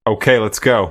Okay, let's go.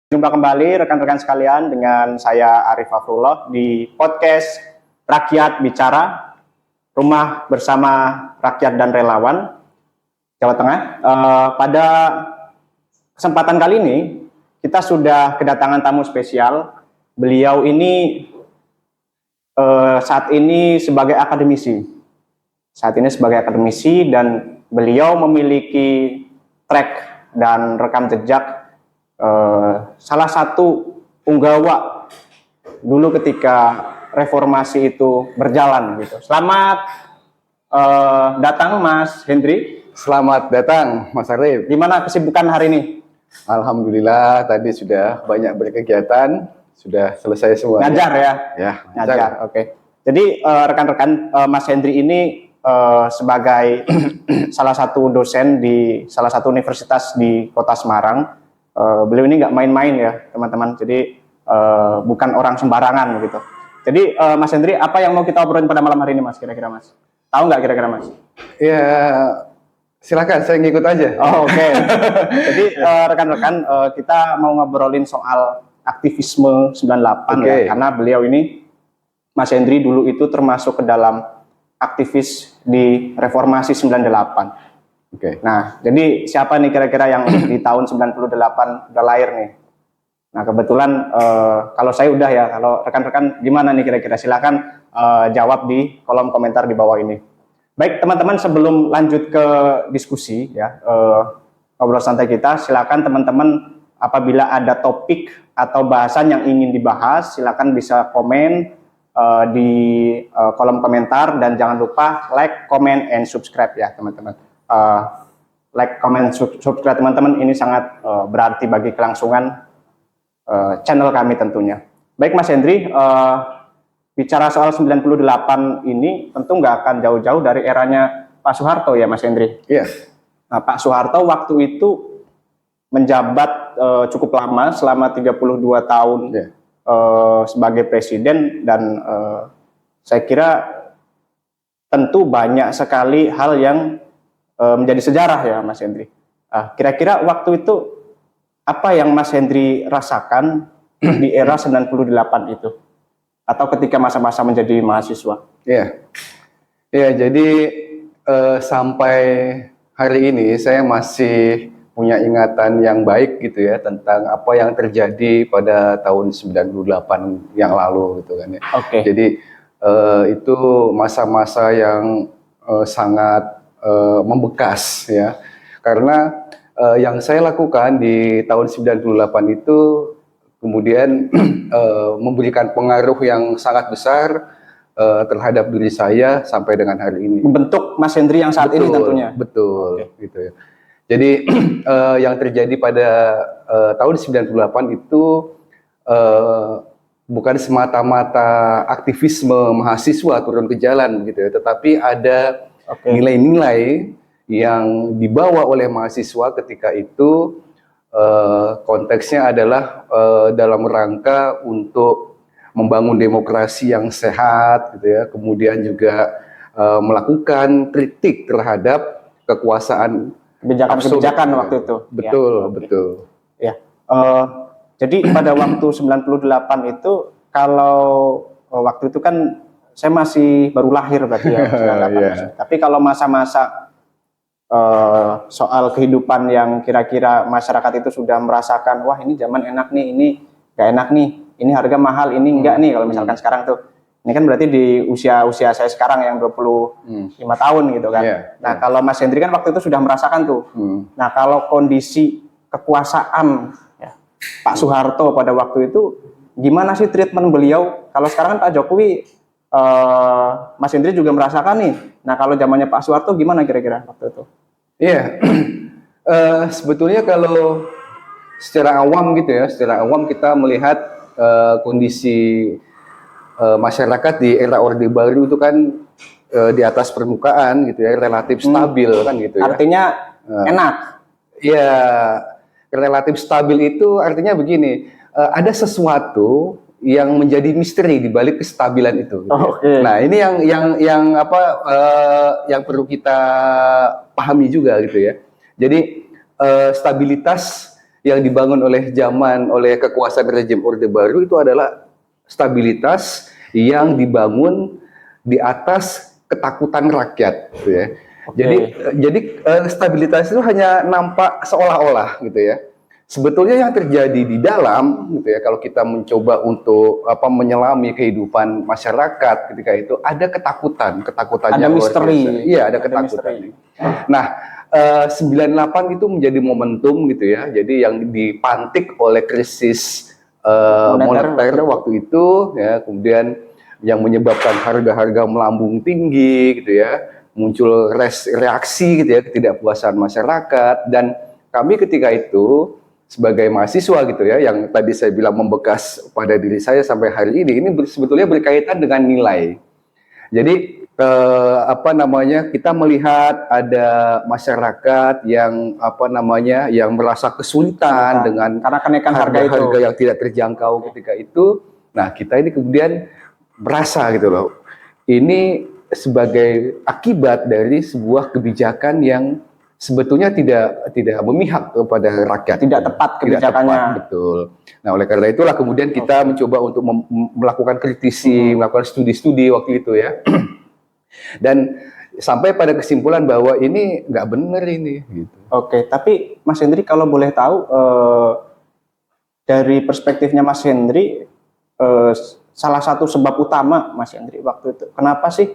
Jumpa kembali rekan-rekan sekalian dengan saya Arif Afrullah di podcast Rakyat Bicara, rumah bersama rakyat dan relawan Jawa Tengah. Pada kesempatan kali ini kita sudah kedatangan tamu spesial. Beliau ini saat ini sebagai akademisi. Dan beliau memiliki track dan rekam jejak salah satu punggawa dulu ketika reformasi itu berjalan gitu. Selamat datang Mas Hendri. Selamat datang Mas Arif. Gimana kesibukan hari ini? Alhamdulillah tadi sudah banyak berkegiatan, sudah selesai semua. Ngajar ya? Ya, Ngajar. Oke. Jadi rekan-rekan, Mas Hendri ini sebagai salah satu dosen di salah satu universitas di Kota Semarang. Beliau ini nggak main-main ya teman-teman, jadi bukan orang sembarangan gitu. Jadi Mas Hendri, apa yang mau kita obrolin pada malam hari ini Mas, kira-kira Mas? Tahu nggak kira-kira Mas? Ya, silakan saya ngikut aja. Oh, oke. Jadi rekan-rekan, kita mau ngobrolin soal aktivisme 98 ya, karena beliau ini, Mas Hendri dulu itu termasuk ke dalam aktivis di reformasi 98. Nah, jadi siapa nih kira-kira yang di tahun 98 udah lahir nih? Nah, kebetulan kalau saya udah ya, kalau rekan-rekan gimana nih kira-kira? Silakan jawab di kolom komentar di bawah ini. Baik, teman-teman, sebelum lanjut ke diskusi ya, ngobrol santai kita, silakan teman-teman apabila ada topik atau bahasan yang ingin dibahas, silakan bisa komen di kolom komentar, dan jangan lupa like, comment, and subscribe ya teman-teman. Like, comment, subscribe teman-teman, ini sangat berarti bagi kelangsungan channel kami tentunya. Baik Mas Hendri, bicara soal 98 ini tentu nggak akan jauh-jauh dari eranya Pak Soeharto ya Mas Hendri. Iya. Nah, Pak Soeharto waktu itu menjabat cukup lama, selama 32 tahun sebagai presiden, dan saya kira tentu banyak sekali hal yang menjadi sejarah ya Mas Hendri. Kira-kira waktu itu apa yang Mas Hendri rasakan di era 98 itu? Atau ketika masa-masa menjadi mahasiswa? Iya. Iya, jadi sampai hari ini saya masih punya ingatan yang baik gitu ya tentang apa yang terjadi pada tahun 98 yang lalu gitu kan ya. Jadi itu masa-masa yang sangat membekas ya, karena yang saya lakukan di tahun 98 itu kemudian memberikan pengaruh yang sangat besar terhadap diri saya sampai dengan hari ini. Membentuk Mas Hendri yang saat ini tentunya. Betul, gitu ya. Jadi yang terjadi pada tahun 98 itu bukan semata-mata aktivisme mahasiswa turun ke jalan gitu ya, tetapi ada nilai-nilai yang dibawa oleh mahasiswa ketika itu, konteksnya adalah dalam rangka untuk membangun demokrasi yang sehat gitu ya, kemudian juga melakukan kritik terhadap kekuasaan kebijakan waktu itu. Betul. Ya. Jadi pada waktu 98 itu, kalau waktu itu kan saya masih baru lahir berarti ya, 98. Tapi kalau masa-masa soal kehidupan yang kira-kira masyarakat itu sudah merasakan, wah ini zaman enak nih, ini gak enak nih, ini harga mahal, ini enggak nih, kalau misalkan sekarang tuh. Ini kan berarti di usia saya sekarang yang 25 tahun gitu kan. Nah, kalau Mas Hendri kan waktu itu sudah merasakan tuh. Nah, kalau kondisi kekuasaan ya, Pak Soeharto pada waktu itu, gimana sih treatment beliau? Kalau sekarang kan Pak Jokowi Mas Hendri juga merasakan nih. Nah, kalau zamannya Pak Soeharto gimana kira-kira waktu itu? Iya, sebetulnya kalau secara awam gitu ya, secara awam kita melihat kondisi masyarakat di era Orde Baru itu kan di atas permukaan gitu ya, relatif stabil kan gitu ya. Artinya enak. Ya, relatif stabil itu artinya begini, ada sesuatu yang menjadi misteri di balik kestabilan itu. Gitu ya. Oke. Nah, ini yang apa yang perlu kita pahami juga gitu ya. Jadi stabilitas yang dibangun oleh kekuasaan rejim Orde Baru itu adalah stabilitas yang dibangun di atas ketakutan rakyat, gitu ya. Jadi stabilitas itu hanya nampak seolah-olah, gitu ya. Sebetulnya yang terjadi di dalam, gitu ya, kalau kita mencoba untuk menyelami kehidupan masyarakat ketika itu ada ketakutan Ada misteri. Iya, ada ketakutan. Nah, 98 itu menjadi momentum gitu ya. Jadi yang dipantik oleh krisis moneter waktu itu ya, kemudian yang menyebabkan harga-harga melambung tinggi gitu ya, muncul reaksi gitu ya, ketidakpuasan masyarakat, dan kami ketika itu sebagai mahasiswa gitu ya, yang tadi saya bilang membekas pada diri saya sampai hari ini sebetulnya berkaitan dengan nilai. Jadi kita melihat ada masyarakat yang yang merasa kesulitan dengan karena kenaikan harga yang tidak terjangkau ketika itu. Nah, kita ini kemudian merasa gitu loh, ini sebagai akibat dari sebuah kebijakan yang sebetulnya tidak memihak kepada rakyat, tidak tepat kebijakannya. Tidak tepat, betul. Nah, oleh karena itulah kemudian kita mencoba untuk melakukan kritisi, melakukan studi-studi waktu itu ya. Dan sampai pada kesimpulan bahwa ini nggak benar ini. Gitu. Oke, tapi Mas Hendri kalau boleh tahu dari perspektifnya Mas Hendri, salah satu sebab utama Mas Hendri waktu itu, kenapa sih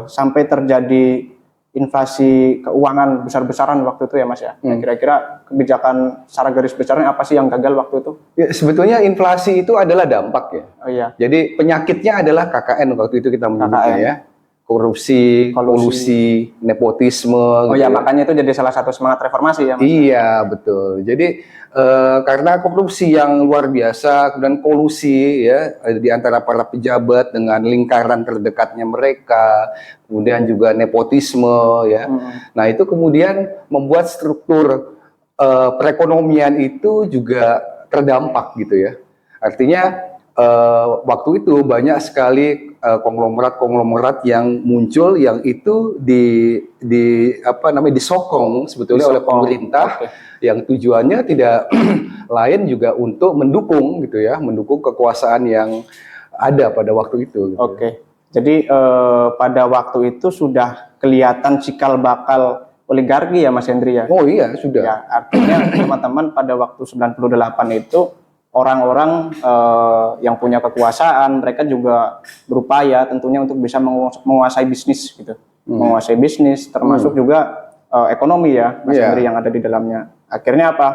sampai terjadi inflasi keuangan besar-besaran waktu itu ya Mas ya? Kira-kira kebijakan secara garis besarnya apa sih yang gagal waktu itu? Ya, sebetulnya inflasi itu adalah dampak ya. Oh iya. Jadi penyakitnya adalah KKN waktu itu kita menyebutnya ya. Korupsi, kolusi, nepotisme. Oh ya, makanya itu jadi salah satu semangat reformasi ya Mas? Iya, betul. Jadi karena korupsi yang luar biasa, kemudian kolusi ya di antara para pejabat dengan lingkaran terdekatnya mereka, kemudian juga nepotisme ya. Nah, itu kemudian membuat struktur perekonomian itu juga terdampak gitu ya. Artinya waktu itu banyak sekali konglomerat yang muncul yang itu disokong sebetulnya oleh pemerintah yang tujuannya tidak lain juga untuk mendukung gitu ya, mendukung kekuasaan yang ada pada waktu itu. Gitu. Oke. Jadi pada waktu itu sudah kelihatan cikal bakal oligarki ya Mas Hendri ya? Oh iya, sudah. Ya, artinya teman-teman pada waktu 98 itu orang-orang yang punya kekuasaan, mereka juga berupaya tentunya untuk bisa menguasai bisnis gitu. Menguasai bisnis termasuk juga ekonomi ya Mas Hendri yang ada di dalamnya. Akhirnya apa?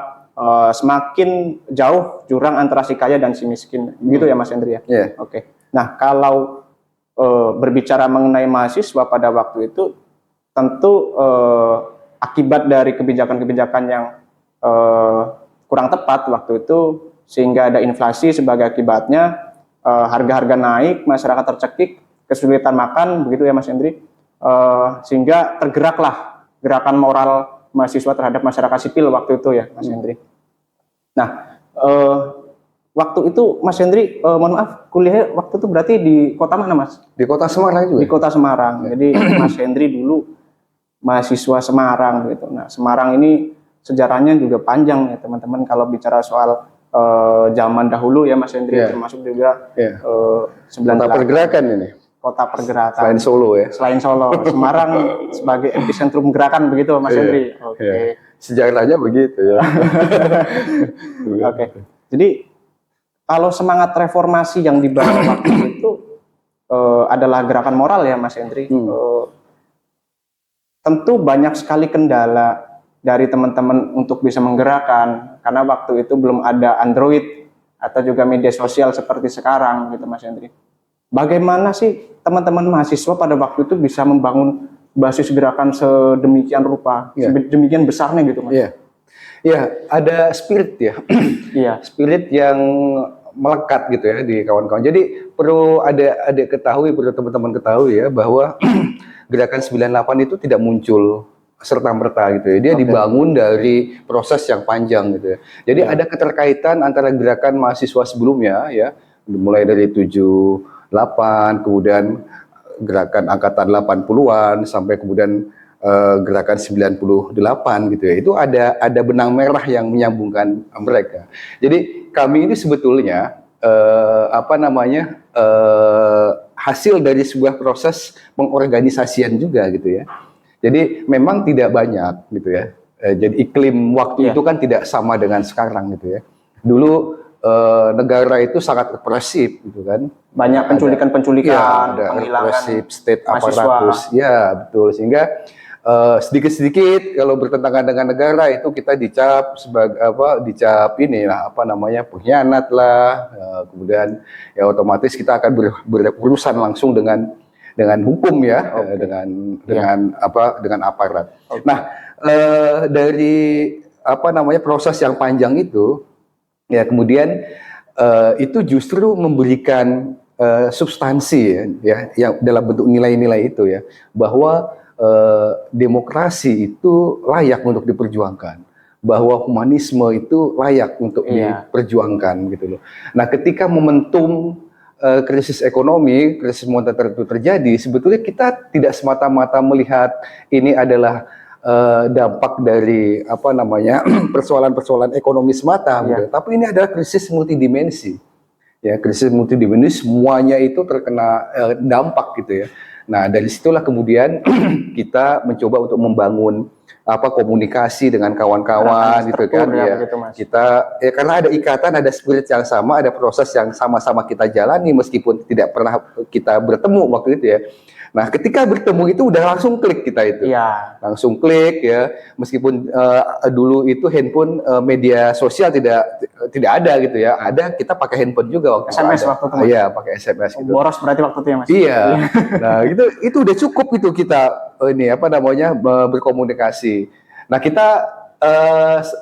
Semakin jauh jurang antara si kaya dan si miskin. Gitu ya Mas Hendri ya? Yeah. Oke. Nah, kalau berbicara mengenai mahasiswa pada waktu itu, tentu akibat dari kebijakan-kebijakan yang kurang tepat waktu itu, sehingga ada inflasi sebagai akibatnya, harga-harga naik, masyarakat tercekik, kesulitan makan, begitu ya Mas Hendri, sehingga tergeraklah gerakan moral mahasiswa terhadap masyarakat sipil waktu itu ya Mas Hendri. Nah, waktu itu Mas Hendri, mohon maaf, kuliah waktu itu berarti di kota mana Mas? Di kota Semarang juga. Di kota Semarang. Jadi Mas Hendri dulu mahasiswa Semarang gitu. Nah, Semarang ini sejarahnya juga panjang ya teman-teman kalau bicara soal zaman dahulu ya Mas Hendri, termasuk juga 98. Kota pergerakan ini. Kota pergerakan. Selain Solo ya. Selain Solo, Semarang sebagai epicentrum gerakan begitu Mas Hendri. Oke. Sejarahnya begitu ya. Oke. Jadi kalau semangat reformasi yang dibangun waktu itu adalah gerakan moral ya Mas Hendri. Tentu banyak sekali kendala dari teman-teman untuk bisa menggerakkan, karena waktu itu belum ada Android atau juga media sosial seperti sekarang gitu Mas Hendri. bagaimana sih teman-teman mahasiswa pada waktu itu bisa membangun basis gerakan sedemikian rupa, demikian besarnya gitu Mas? Iya, ya ada spirit ya, Iya, spirit yang melekat gitu ya di kawan-kawan. Jadi perlu perlu teman-teman ketahui ya bahwa gerakan 98 itu tidak muncul serta-merta gitu ya. Dia dibangun dari proses yang panjang gitu ya. Jadi ada keterkaitan antara gerakan mahasiswa sebelumnya ya, mulai dari 78, kemudian gerakan angkatan 80-an sampai kemudian gerakan 98 gitu ya. Itu ada benang merah yang menyambungkan mereka. Jadi kami ini sebetulnya hasil dari sebuah proses pengorganisasian juga gitu ya. Jadi memang tidak banyak gitu ya. Jadi iklim waktu itu kan tidak sama dengan sekarang gitu ya. Dulu negara itu sangat represif gitu kan. Banyak penculikan-penculikan, penghilangan state aparatus. Ya, betul. Sehingga sedikit-sedikit kalau bertentangan dengan negara itu kita dicap sebagai pengkhianat lah. Kemudian ya otomatis kita akan berurusan langsung dengan hukum ya, dengan aparat. Nah, dari proses yang panjang itu ya kemudian itu justru memberikan substansi ya yang dalam bentuk nilai-nilai itu ya, bahwa demokrasi itu layak untuk diperjuangkan, bahwa humanisme itu layak untuk diperjuangkan gitu loh. Nah, ketika momentum krisis ekonomi, krisis moneter itu terjadi, sebetulnya kita tidak semata-mata melihat ini adalah dampak dari persoalan-persoalan ekonomi semata, gitu. Tapi ini adalah krisis multidimensi. Ya, krisis multidimensi semuanya itu terkena dampak gitu ya. Nah, dari situlah kemudian kita mencoba untuk membangun komunikasi dengan kawan-kawan gitu kan ya. Kita karena ada ikatan, ada spirit yang sama, ada proses yang sama-sama kita jalani meskipun tidak pernah kita bertemu waktu itu ya. Nah, ketika bertemu itu udah langsung klik kita itu. Iya. Langsung klik ya. Meskipun dulu itu handphone media sosial tidak ada gitu ya. Ada, kita pakai handphone juga waktu SMS itu. Waktu itu. Iya, pakai SMS gitu. Boros berarti waktu itu ya, Mas. Iya. Nah, itu udah cukup itu kita berkomunikasi. Nah, kita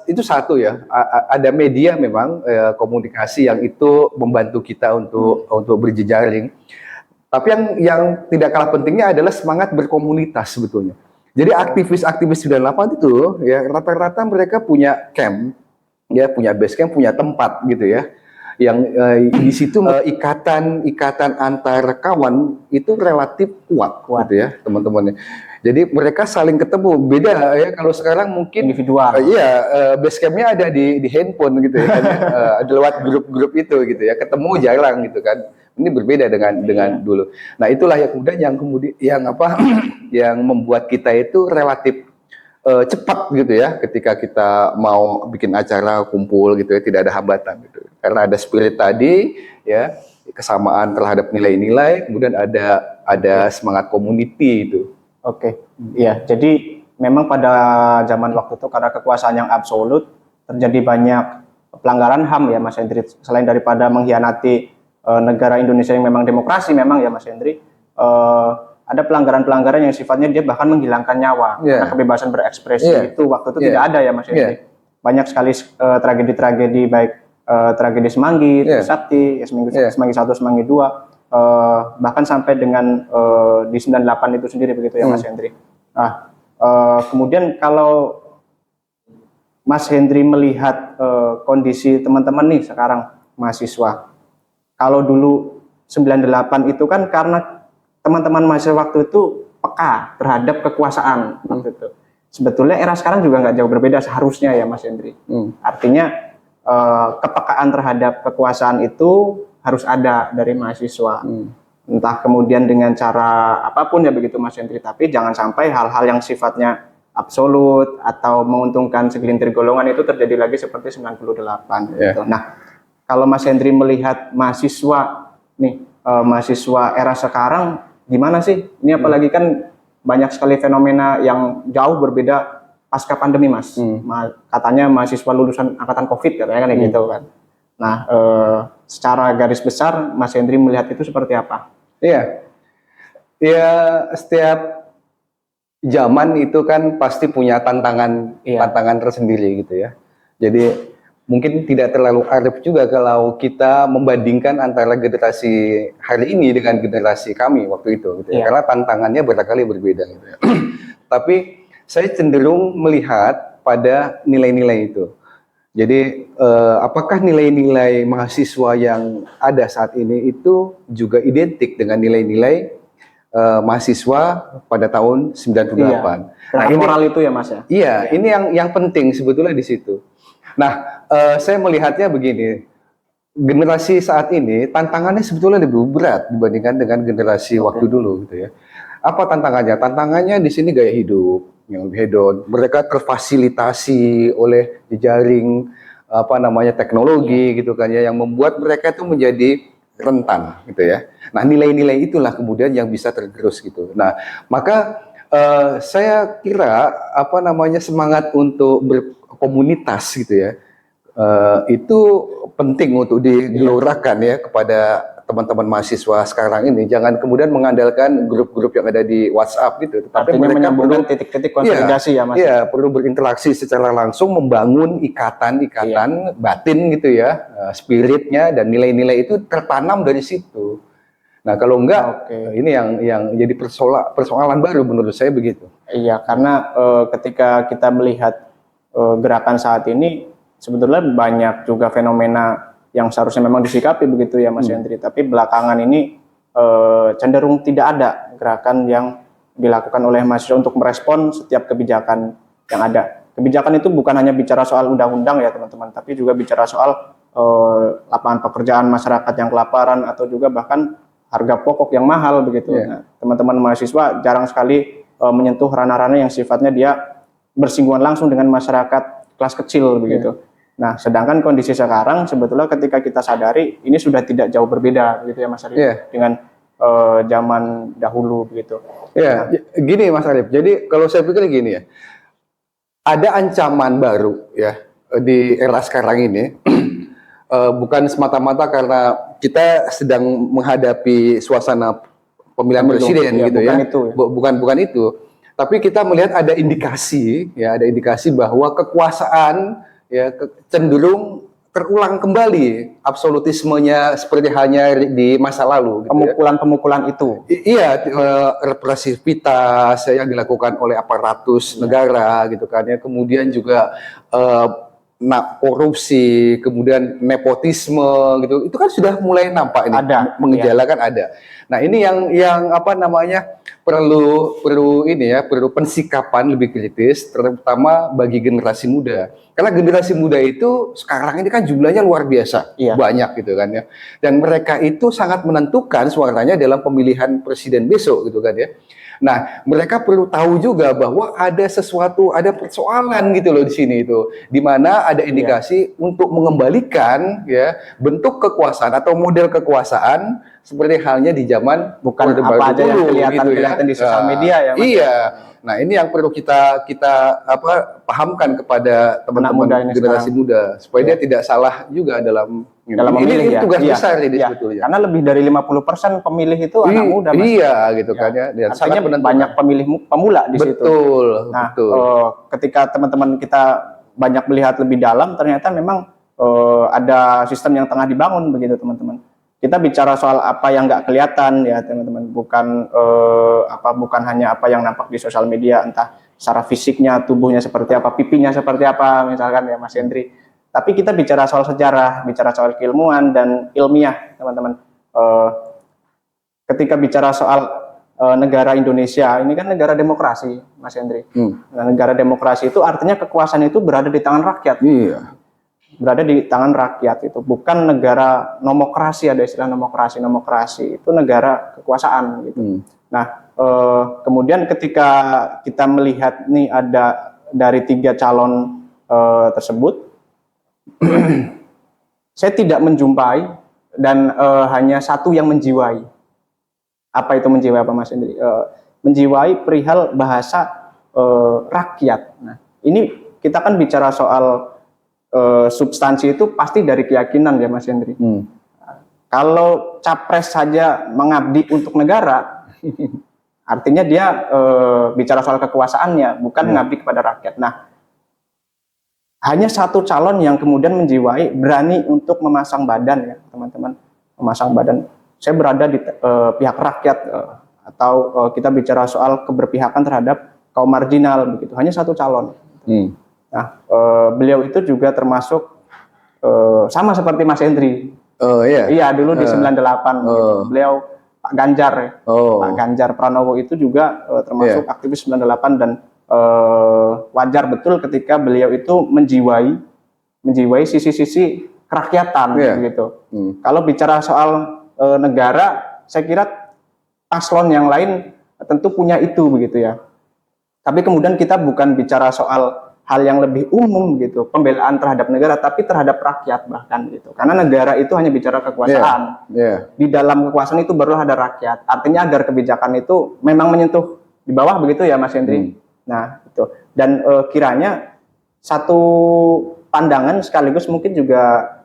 itu satu ya. Ada media memang komunikasi yang itu membantu kita untuk berjejaring. Tapi yang tidak kalah pentingnya adalah semangat berkomunitas sebetulnya. Jadi aktivis-aktivis 98 itu ya rata-rata mereka punya camp, ya punya base camp, punya tempat gitu ya. Yang di situ ikatan antar kawan itu relatif kuat gitu ya teman-temannya. Jadi mereka saling ketemu. Beda ya kalau sekarang mungkin individual. Base campnya ada di handphone gitu ya. Ada lewat grup-grup itu gitu ya. Ketemu jarang gitu kan. Ini berbeda dengan dulu. Nah, itulah yang kemudian yang membuat kita itu relatif cepat gitu ya ketika kita mau bikin acara kumpul gitu ya, tidak ada hambatan gitu. Karena ada spirit tadi ya, kesamaan terhadap nilai-nilai, kemudian ada semangat community itu. Oke. Iya, jadi memang pada zaman waktu itu karena kekuasaan yang absolut terjadi banyak pelanggaran HAM ya Mas Hendri, selain daripada mengkhianati negara Indonesia yang memang demokrasi memang ya Mas Hendri, ada pelanggaran-pelanggaran yang sifatnya dia bahkan menghilangkan nyawa karena kebebasan berekspresi itu waktu itu tidak ada ya Mas Hendri. Banyak sekali tragedi-tragedi baik tragedi Semanggi, Trisakti, Semanggi 1, Semanggi 2, bahkan sampai dengan di 98 itu sendiri begitu ya Mas Hendri. Nah, kemudian kalau Mas Hendri melihat kondisi teman-teman nih sekarang mahasiswa, kalau dulu 98 itu kan karena teman-teman mahasiswa waktu itu peka terhadap kekuasaan waktu itu. Sebetulnya era sekarang juga nggak jauh berbeda seharusnya ya Mas Hendri. Artinya kepekaan terhadap kekuasaan itu harus ada dari mahasiswa. Entah kemudian dengan cara apapun ya begitu Mas Hendri. Tapi jangan sampai hal-hal yang sifatnya absolut atau menguntungkan segelintir golongan itu terjadi lagi seperti 98. Gitu. Nah, kalau Mas Hendri melihat mahasiswa nih, mahasiswa era sekarang gimana sih? Ini apalagi kan banyak sekali fenomena yang jauh berbeda pasca pandemi, Mas. Katanya mahasiswa lulusan angkatan COVID katanya kan gitu kan. Nah, secara garis besar Mas Hendri melihat itu seperti apa? Iya, ya setiap zaman itu kan pasti punya tantangan tantangan tersendiri gitu ya. Jadi mungkin tidak terlalu arif juga kalau kita membandingkan antara generasi hari ini dengan generasi kami waktu itu gitu ya. Karena tantangannya barangkali berbeda gitu ya. Tapi saya cenderung melihat pada nilai-nilai itu. Jadi apakah nilai-nilai mahasiswa yang ada saat ini itu juga identik dengan nilai-nilai mahasiswa pada tahun 98. Nah, moral itu ya Mas ya? Iya, ini yang penting sebetulnya di situ. Nah, saya melihatnya begini, generasi saat ini tantangannya sebetulnya lebih berat dibandingkan dengan generasi waktu dulu gitu ya. Apa tantangannya? Tantangannya di sini gaya hidup yang lebih hedon. Mereka terfasilitasi oleh jejaring teknologi gitu kan ya, yang membuat mereka itu menjadi rentan gitu ya. Nah, nilai-nilai itulah kemudian yang bisa tergerus gitu. Nah, maka saya kira semangat untuk berkomunitas gitu ya, itu penting untuk digelorakan ya kepada teman-teman mahasiswa sekarang ini. Jangan kemudian mengandalkan grup-grup yang ada di WhatsApp gitu. Tetapi artinya mereka menyambungkan titik-titik konsolidasi ya Mas? Iya, perlu berinteraksi secara langsung, membangun ikatan-ikatan batin gitu ya, spiritnya dan nilai-nilai itu tertanam dari situ. Nah, kalau enggak, ini yang jadi persoalan baru menurut saya begitu. Iya, karena ketika kita melihat gerakan saat ini, sebetulnya banyak juga fenomena yang seharusnya memang disikapi begitu ya Mas Hendri. Tapi belakangan ini cenderung tidak ada gerakan yang dilakukan oleh mahasiswa untuk merespon setiap kebijakan yang ada. Kebijakan itu bukan hanya bicara soal undang-undang ya teman-teman, tapi juga bicara soal lapangan pekerjaan masyarakat yang kelaparan atau juga bahkan harga pokok yang mahal begitu. Nah, teman-teman mahasiswa jarang sekali menyentuh ranah-ranah yang sifatnya dia bersinggungan langsung dengan masyarakat kelas kecil begitu. Nah, sedangkan kondisi sekarang sebetulnya ketika kita sadari ini sudah tidak jauh berbeda gitu ya Mas Arif dengan zaman dahulu begitu. Nah, gini Mas Arif. Jadi kalau saya pikir gini ya, ada ancaman baru ya di era sekarang ini. Bukan semata-mata karena kita sedang menghadapi suasana pemilihan presiden gitu ya. Bukan itu. Tapi kita melihat ada indikasi bahwa kekuasaan ya cenderung terulang kembali absolutismenya seperti halnya di masa lalu. Pemukulan-pemukulan itu. Iya, represivitas yang dilakukan oleh aparatus negara gitu kan ya. Kemudian juga korupsi, kemudian nepotisme gitu, itu kan sudah mulai nampak ini, mengejalakan ada. Nah, ini yang perlu pensikapan lebih kritis, terutama bagi generasi muda. Karena generasi muda itu sekarang ini kan jumlahnya luar biasa, banyak gitu kan ya. Dan mereka itu sangat menentukan suaranya dalam pemilihan presiden besok gitu kan ya. Nah, mereka perlu tahu juga bahwa ada persoalan gitu loh di sini itu, di mana ada indikasi untuk mengembalikan ya bentuk kekuasaan atau model kekuasaan seperti halnya di zaman bukan apa aja yang kelihatan di sosial media ya Mas. Iya. Nah, ini yang perlu kita pahamkan kepada teman-teman generasi muda supaya dia tidak salah juga dalam memilih ini tugas besar ini sebetulnya. Karena lebih dari 50% pemilih itu anak muda Mas. Iya, gitu kan ya. Dan artinya banyak pemilih pemula di situ. Nah, ketika teman-teman kita banyak melihat lebih dalam, ternyata memang ada sistem yang tengah dibangun begitu teman-teman. Kita bicara soal apa yang nggak kelihatan ya teman-teman, bukan hanya apa yang nampak di sosial media, entah secara fisiknya, tubuhnya seperti apa, pipinya seperti apa misalkan ya Mas Hendri. Tapi kita bicara soal sejarah, bicara soal keilmuan dan ilmiah teman-teman. Ketika bicara soal negara Indonesia, ini kan negara demokrasi Mas Hendri. Nah, negara demokrasi itu artinya kekuasaan itu berada di tangan rakyat. Berada di tangan rakyat, itu bukan negara nomokrasi. Ada istilah nomokrasi itu negara kekuasaan gitu. Nah, kemudian ketika kita melihat nih ada dari 3 calon tersebut, saya tidak menjumpai dan hanya satu yang menjiwai. Apa itu menjiwai apa Mas Hendri? Menjiwai perihal bahasa rakyat. Nah, ini kita kan bicara soal substansi itu pasti dari keyakinan ya Mas Hendri. Kalau capres saja mengabdi untuk negara, artinya dia bicara soal kekuasaannya, bukan mengabdi kepada rakyat. Nah, hanya satu calon yang kemudian menjiwai berani untuk memasang badan ya teman-teman, memasang badan. Saya berada di pihak rakyat atau kita bicara soal keberpihakan terhadap kaum marginal begitu. Hanya satu calon. Nah, beliau itu juga termasuk sama seperti Mas Hendri. Oh iya. Iya, dulu di 98 gitu. Beliau Pak Ganjar ya. Pak Ganjar Pranowo itu juga termasuk aktivis 98 dan wajar betul ketika beliau itu menjiwai sisi-sisi kerakyatan gitu. Kalau bicara soal negara, saya kira paslon yang lain tentu punya itu begitu ya. Tapi kemudian kita bukan bicara soal hal yang lebih umum gitu, pembelaan terhadap negara, tapi terhadap rakyat bahkan gitu. Karena negara itu hanya bicara kekuasaan. Di dalam kekuasaan itu baru ada rakyat. Artinya agar kebijakan itu memang menyentuh di bawah begitu ya Mas Hendri. Nah itu. Dan kiranya satu pandangan sekaligus mungkin juga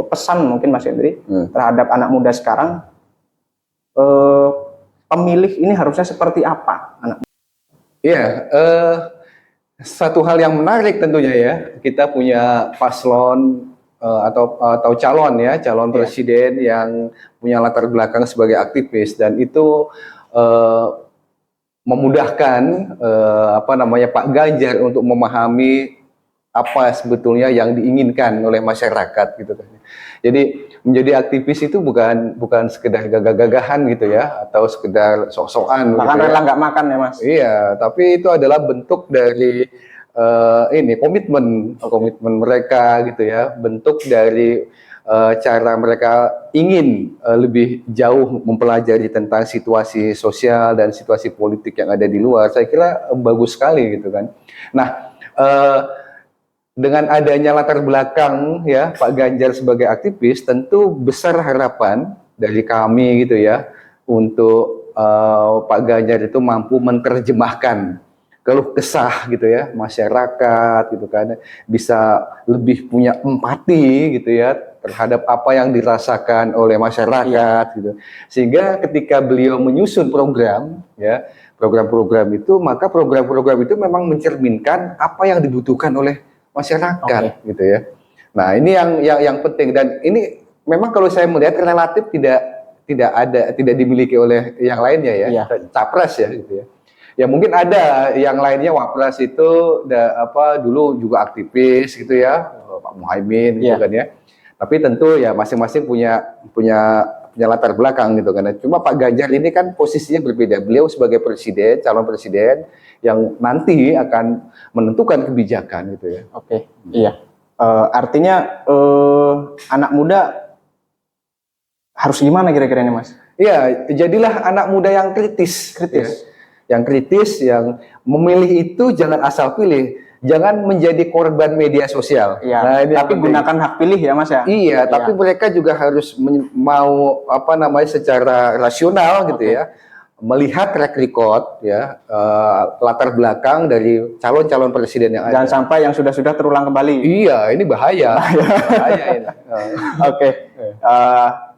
pesan mungkin Mas Hendri terhadap anak muda sekarang, pemilih ini harusnya seperti apa anak muda? Iya. Satu hal yang menarik tentunya ya, kita punya paslon atau calon ya, calon presiden yang punya latar belakang sebagai aktivis, dan itu memudahkan Pak Ganjar untuk memahami apa sebetulnya yang diinginkan oleh masyarakat gitu kan. Jadi menjadi aktivis itu bukan sekedar gagah-gagahan gitu ya, atau sekedar sok-sokan. Bahkan gitu rela nggak makan ya Mas. Iya, tapi itu adalah bentuk dari komitmen mereka gitu ya, bentuk dari cara mereka ingin lebih jauh mempelajari tentang situasi sosial dan situasi politik yang ada di luar. Saya kira bagus sekali gitu kan. Nah, dengan adanya latar belakang ya Pak Ganjar sebagai aktivis, tentu besar harapan dari kami gitu ya untuk Pak Ganjar itu mampu menerjemahkan keluh kesah gitu ya masyarakat gitu kan, bisa lebih punya empati gitu ya terhadap apa yang dirasakan oleh masyarakat gitu. Sehingga ketika beliau menyusun program ya, program-program itu, maka program-program itu memang mencerminkan apa yang dibutuhkan oleh masyarakat gitu ya. Nah, ini yang penting, dan ini memang kalau saya melihat relatif tidak dimiliki oleh yang lainnya ya. Capres ya gitu ya. Ya mungkin ada yang lainnya, Wapres itu dulu juga aktivis gitu ya, Pak Muhaimin gitu kan ya. Tapi tentu ya masing-masing punya latar belakang gitu kan. Cuma Pak Ganjar ini kan posisinya berbeda. Beliau sebagai presiden, calon presiden yang nanti akan menentukan kebijakan gitu ya. Iya. Artinya anak muda harus gimana kira-kira ini Mas? Iya, jadilah anak muda yang kritis. Ya. Yang kritis, yang memilih itu jangan asal pilih. Jangan menjadi korban media sosial. Nah, tapi gunakan hak pilih ya Mas ya. Iya, tapi mereka juga harus mau secara rasional gitu ya, melihat track record ya, latar belakang dari calon-calon presiden yang ada. Jangan sampai yang sudah-sudah terulang kembali. Iya, ini bahaya. Bahaya ini.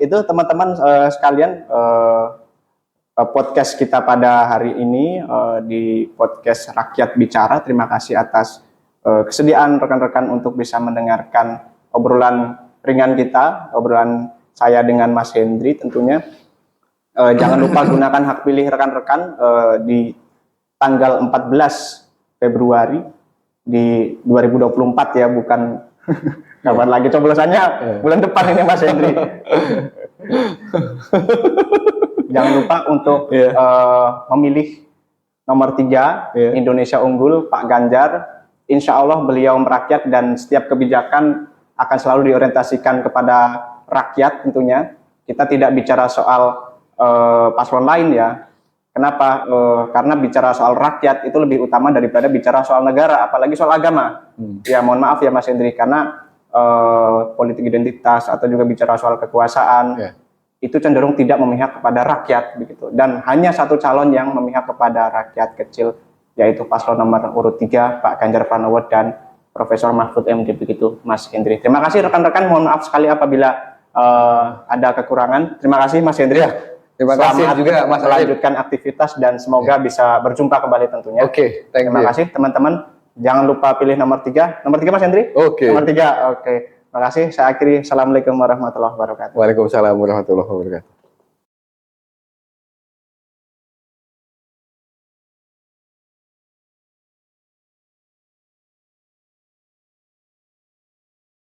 Itu teman-teman sekalian, podcast kita pada hari ini di podcast Rakyat Bicara. Terima kasih atas kesediaan rekan-rekan untuk bisa mendengarkan obrolan ringan kita, obrolan saya dengan Mas Hendri tentunya. Jangan lupa gunakan hak pilih rekan-rekan di tanggal 14 Februari di 2024 ya, bukan kapan lagi coblosannya, bulan depan ini Mas Hendri. Jangan lupa untuk memilih nomor 3 Indonesia Unggul, Pak Ganjar. Insya Allah beliau merakyat dan setiap kebijakan akan selalu diorientasikan kepada rakyat tentunya. Kita tidak bicara soal paslon lain ya. Kenapa? Karena bicara soal rakyat itu lebih utama daripada bicara soal negara, apalagi soal agama. Ya mohon maaf ya Mas Hendri, karena politik identitas atau juga bicara soal kekuasaan itu cenderung tidak memihak kepada rakyat begitu, dan hanya satu calon yang memihak kepada rakyat kecil, yaitu paslon nomor urut 3 Pak Ganjar Pranowo dan Profesor Mahfud MD begitu Mas Hendri. Terima kasih rekan-rekan, mohon maaf sekali apabila ada kekurangan. Terima kasih Mas Hendri. Ya, terima kasih juga Mas Arif. Melanjutkan aktivitas dan semoga bisa berjumpa kembali tentunya. Oke, terima kasih teman-teman. Jangan lupa pilih nomor 3. Nomor 3 Mas Hendri? Oke. Nomor 3. Oke. Terima kasih. Saya akhiri. Assalamualaikum warahmatullahi wabarakatuh. Waalaikumsalam warahmatullahi wabarakatuh.